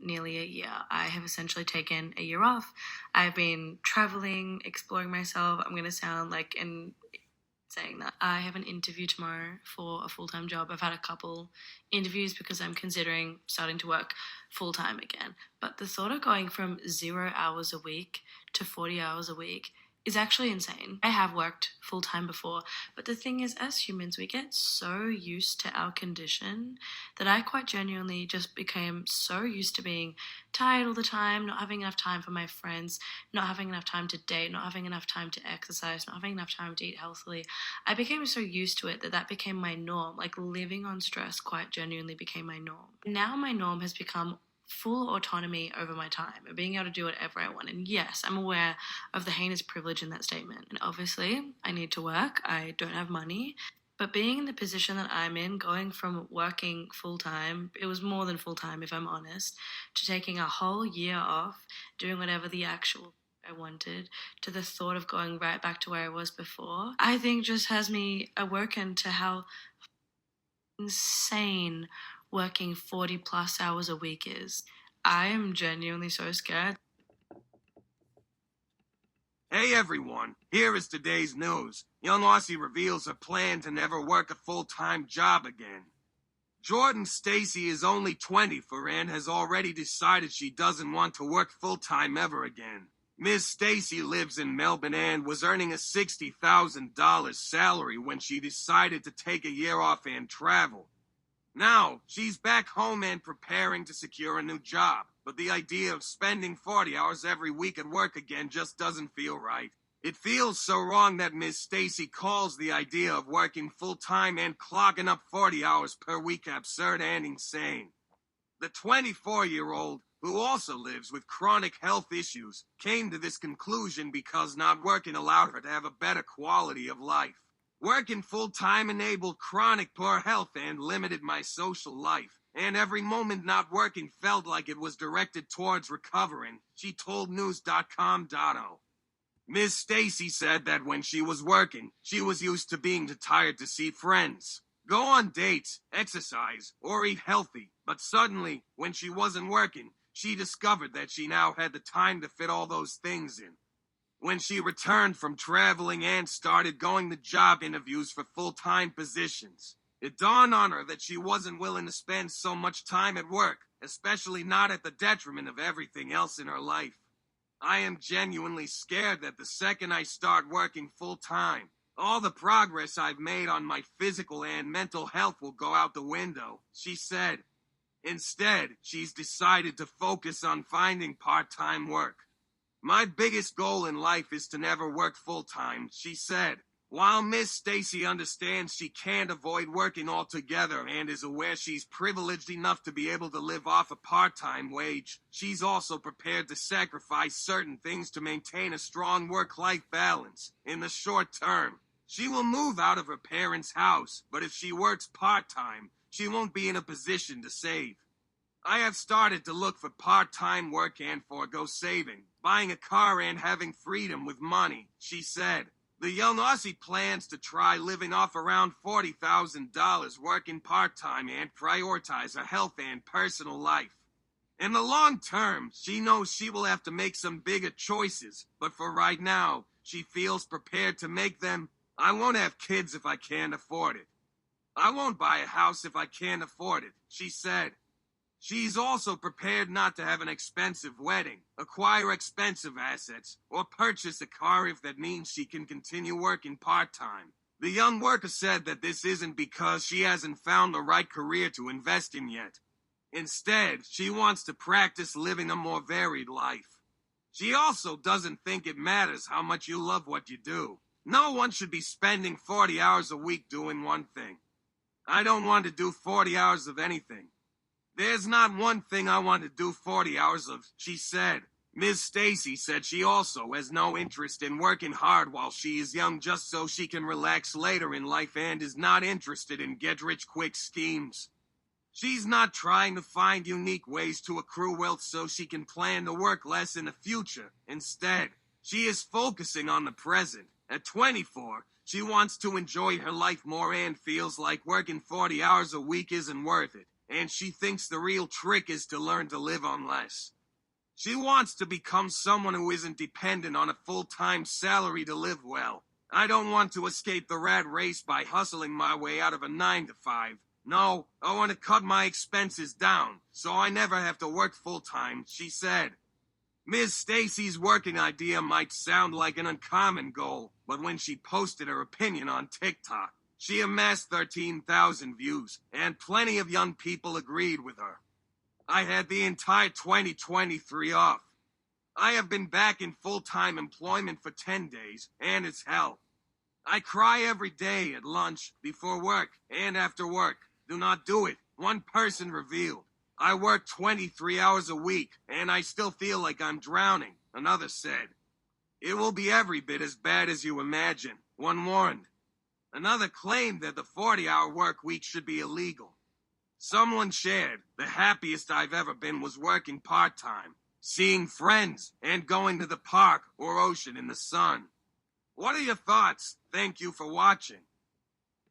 nearly a year. I have essentially taken a year off. I've been traveling, exploring myself. I'm going to sound like an saying that I have an interview tomorrow for a full-time job. I've had a couple interviews because I'm considering starting to work full-time again. But the thought of going from 0 hours a week to 40 hours a week is actually insane. I have worked full-time before, but the thing is, as humans, we get so used to our condition that I quite genuinely just became so used to being tired all the time, not having enough time for my friends, not having enough time to date, not having enough time to exercise, not having enough time to eat healthily. I became so used to it that became my norm. Like living on stress quite genuinely became my norm. Now my norm has become full autonomy over my time and being able to do whatever I want. And yes, I'm aware of the heinous privilege in that statement. And obviously, I need to work. I don't have money. But being in the position that I'm in, going from working full time, it was more than full time if I'm honest, to taking a whole year off, doing whatever the actual I wanted, to the thought of going right back to where I was before, I think just has me awoken to how insane working 40 plus hours a week is. I am genuinely so scared. Hey everyone, here is today's news. Young Aussie reveals her plan to never work a full-time job again. Jordan Stacy is only 24 and has already decided she doesn't want to work full-time ever again. Miss Stacy lives in Melbourne and was earning a $60,000 salary when she decided to take a year off and travel. Now, she's back home and preparing to secure a new job, but the idea of spending 40 hours every week at work again just doesn't feel right. It feels so wrong that Miss Stacy calls the idea of working full-time and clocking up 40 hours per week absurd and insane. The 24-year-old, who also lives with chronic health issues, came to this conclusion because not working allowed her to have a better quality of life. Working full-time enabled chronic poor health and limited my social life, and every moment not working felt like it was directed towards recovering, she told news.com.o. Miss Stacy said that when she was working, she was used to being too tired to see friends, go on dates, exercise, or eat healthy, but suddenly, when she wasn't working, she discovered that she now had the time to fit all those things in. When she returned from traveling and started going to job interviews for full-time positions, it dawned on her that she wasn't willing to spend so much time at work, especially not at the detriment of everything else in her life. I am genuinely scared that the second I start working full-time, all the progress I've made on my physical and mental health will go out the window, she said. Instead, she's decided to focus on finding part-time work. My biggest goal in life is to never work full-time, she said. While Miss Stacy understands she can't avoid working altogether and is aware she's privileged enough to be able to live off a part-time wage, she's also prepared to sacrifice certain things to maintain a strong work-life balance in the short term. She will move out of her parents' house, but if she works part-time, she won't be in a position to save. I have started to look for part-time work and forego saving, buying a car and having freedom with money, she said. The young Aussie plans to try living off around $40,000 working part-time and prioritize her health and personal life. In the long term, she knows she will have to make some bigger choices, but for right now, she feels prepared to make them. I won't have kids if I can't afford it. I won't buy a house if I can't afford it, she said. She's also prepared not to have an expensive wedding, acquire expensive assets, or purchase a car if that means she can continue working part-time. The young worker said that this isn't because she hasn't found the right career to invest in yet. Instead, she wants to practice living a more varied life. She also doesn't think it matters how much you love what you do. No one should be spending 40 hours a week doing one thing. I don't want to do 40 hours of anything. There's not one thing I want to do 40 hours of, she said. Ms. Stacy said she also has no interest in working hard while she is young just so she can relax later in life and is not interested in get-rich-quick schemes. She's not trying to find unique ways to accrue wealth so she can plan to work less in the future. Instead, she is focusing on the present. At 24, she wants to enjoy her life more and feels like working 40 hours a week isn't worth it. and she thinks the real trick is to learn to live on less. She wants to become someone who isn't dependent on a full-time salary to live well. I don't want to escape the rat race by hustling my way out of a 9-to-5. No, I want to cut my expenses down, so I never have to work full-time, she said. Ms. Stacy's working idea might sound like an uncommon goal, but when she posted her opinion on TikTok, she amassed 13,000 views, and plenty of young people agreed with her. I had the entire 2023 off. I have been back in full-time employment for 10 days, and it's hell. I cry every day at lunch, before work, and after work. Do not do it. One person revealed. I work 23 hours a week, and I still feel like I'm drowning, another said. It will be every bit as bad as you imagine, one warned. Another claimed that the 40-hour work week should be illegal. Someone shared, the happiest I've ever been was working part-time, seeing friends, and going to the park or ocean in the sun. What are your thoughts? Thank you for watching.